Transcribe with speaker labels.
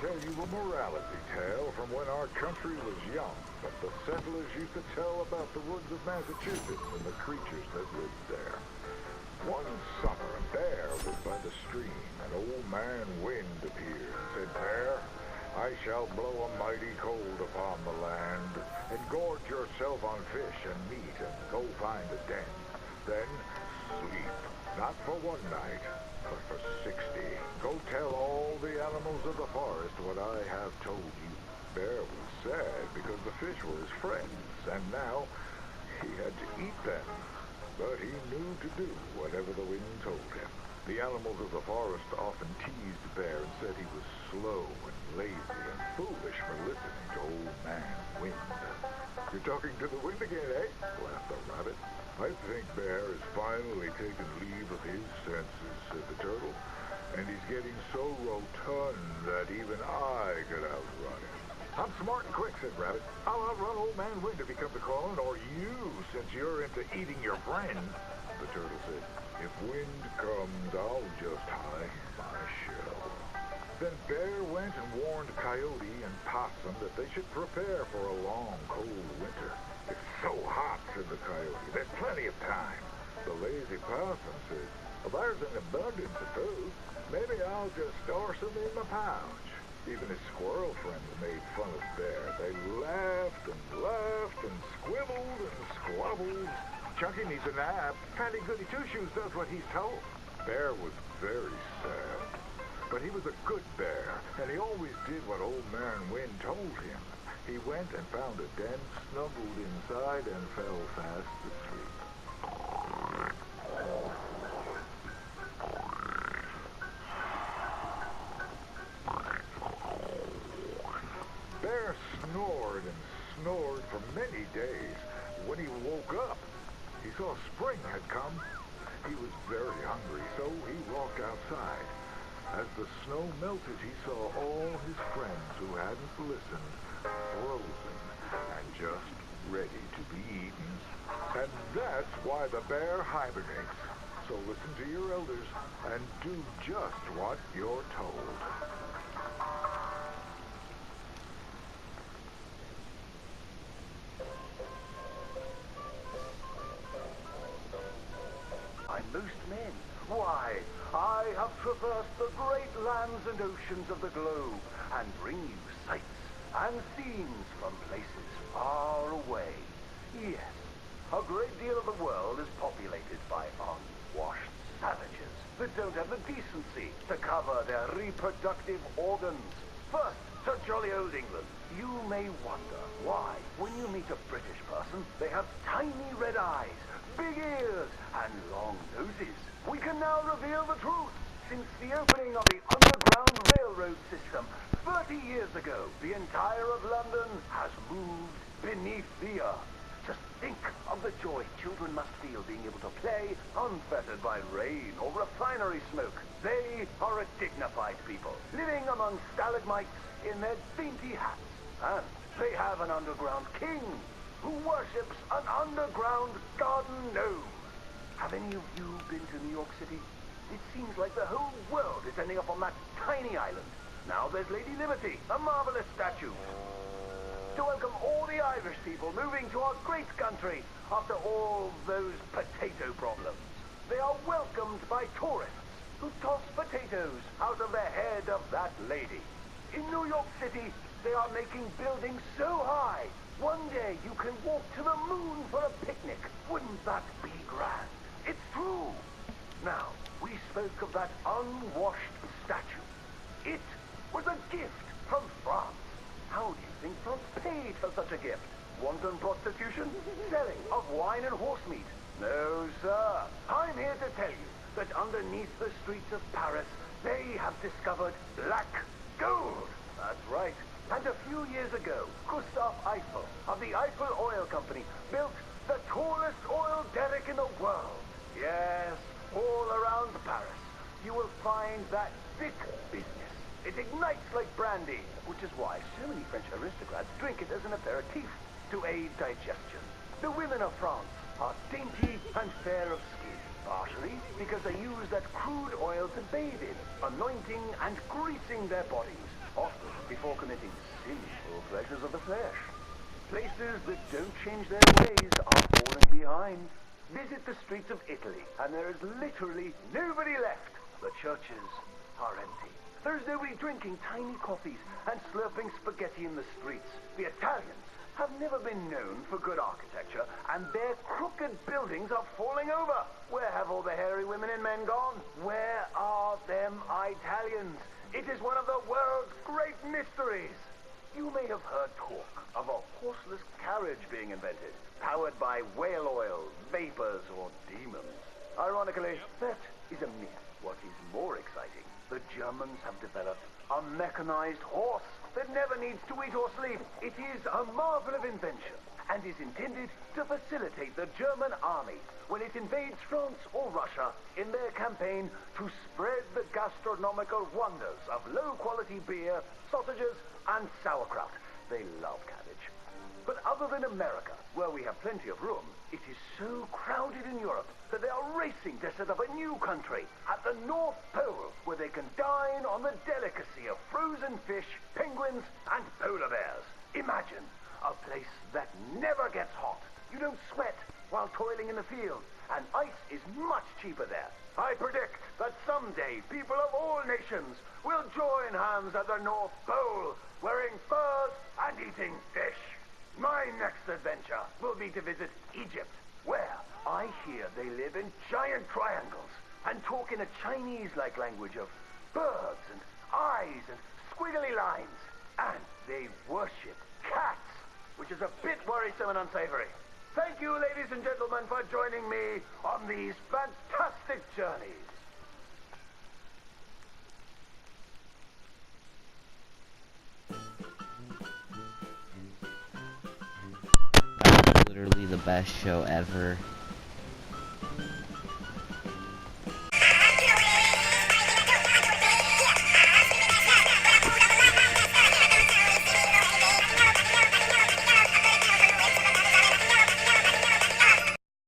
Speaker 1: tell you a morality tale from when our country was young that the settlers used to tell about the woods of Massachusetts and the creatures that lived there. One summer, a bear was by the stream, and old man Wind appeared and said, "Bear, I shall blow a mighty cold upon the land, and gorge yourself on fish and meat, and go find a den. Then sleep, not for one night, but for 60. Go tell all the animals of the forest what I have told you." Bear was sad because the fish were his friends, and now he had to eat them. But he knew to do whatever the wind told him. The animals of the forest often teased Bear and said he was slow and lazy and foolish for listening to old man Wind. "You're talking to the wind again, eh?" laughed the rabbit. "I think Bear has finally taken leave of his senses," said the turtle. "And he's getting so rotund that even I could outrun him." "I'm smart and quick," said Rabbit. "I'll outrun old man Wind if he comes a-calling, or you, since you're into eating your friends." The turtle said, "If Wind comes, I'll just hide my shell." Then Bear went and warned Coyote and Possum that they should prepare for a long, cold winter. "It's so hot," said the Coyote. "There's plenty of time." The lazy Possum said, "Well, there's an abundance of food. Maybe I'll just store some in my pouch." Even his squirrel friends made fun of Bear. They laughed and laughed and squibbled and squabbled. "Chunky needs a nap. Fatty Goody Two-Shoes does what he's told." Bear was very sad. But he was a good bear, and he always did what old man Wind told him. He went and found a den, snuggled inside, and fell fast asleep. Bear snored and snored for many days. When he woke up, he saw spring had come. He was very hungry, so he walked outside. As the snow melted, he saw all his friends who hadn't listened, frozen and just ready to be eaten. And that's why the bear hibernates. So listen to your elders and do just what you're told.
Speaker 2: Most men. Why, I have traversed the great lands and oceans of the globe and bring you sights and scenes from places far away. Yes, a great deal of the world is populated by unwashed savages that don't have the decency to cover their reproductive organs. First, to jolly old England. You may wonder why, when you meet a British person, they have tiny red eyes, big ears, and long noses. We can now reveal the truth. Since the opening of the Underground Railroad system 30 years ago, the entire of London has moved beneath the earth. Just think of the joy children must feel being able to play unfettered by rain or refinery smoke. They are a dignified people, living among stalagmites in their dainty hats. And they have an underground king who worships an underground garden gnome. Have any of you been to New York City? It seems like the whole world is ending up on that tiny island. Now there's Lady Liberty, a marvelous statue, to welcome all the Irish people moving to our great country after all those potato problems. They are welcomed by tourists who toss potatoes out of the head of that lady. In New York City, they are making buildings so high, one day you can walk to the moon for a picnic. Wouldn't that be grand? It's true. Now, we spoke of that unwashed statue. It was a gift from France. How do you think France paid for such a gift? Wanton prostitution? Selling of wine and horse meat? No, sir. I'm here to tell you that underneath the streets of Paris, they have discovered black gold. That's right. And a few years ago, Gustave Eiffel of the Eiffel Oil Company built the tallest oil derrick in the world. Yes, all around Paris, you will find that thick business. It ignites like brandy, which is why so many French aristocrats drink it as an aperitif to aid digestion. The women of France are dainty and fair of skin, partially because they use that crude oil to bathe in, anointing and greasing their bodies. often before committing sinful pleasures of the flesh. Places that don't change their ways are falling behind. Visit the streets of Italy, and there is literally nobody left. The churches are empty. There's nobody drinking tiny coffees and slurping spaghetti in the streets. The Italians have never been known for good architecture, and their crooked buildings are falling over. Where have all the hairy women and men gone? Where are them Italians? It is one of the world's great mysteries. You may have heard talk of a horseless carriage being invented, powered by whale oil, vapors, or demons. Ironically, that is a myth. What is more exciting, the Germans have developed a mechanized horse that never needs to eat or sleep. It is a marvel of invention and is intended to facilitate the German army when it invades France or Russia in their campaign to spread the gastronomical wonders of low-quality beer, sausages, and sauerkraut. They love cabbage. But other than America, where we have plenty of room, it is so crowded in Europe that they are racing to set up a new country at the North Pole where they can dine on the delicacy of frozen fish, penguins, and polar bears. Imagine a place that never gets hot. You don't sweat while toiling in the field, and ice is much cheaper there. I predict that someday people of all nations will join hands at the North Pole, wearing furs and eating fish. My next adventure will be to visit Egypt, where I hear they live in giant triangles and talk in a Chinese-like language of birds and eyes and squiggly lines. And they worship cats, which is a bit worrisome and unsavory. Thank you, ladies and gentlemen, for joining me on these fantastic journeys.
Speaker 3: That was literally the best show ever.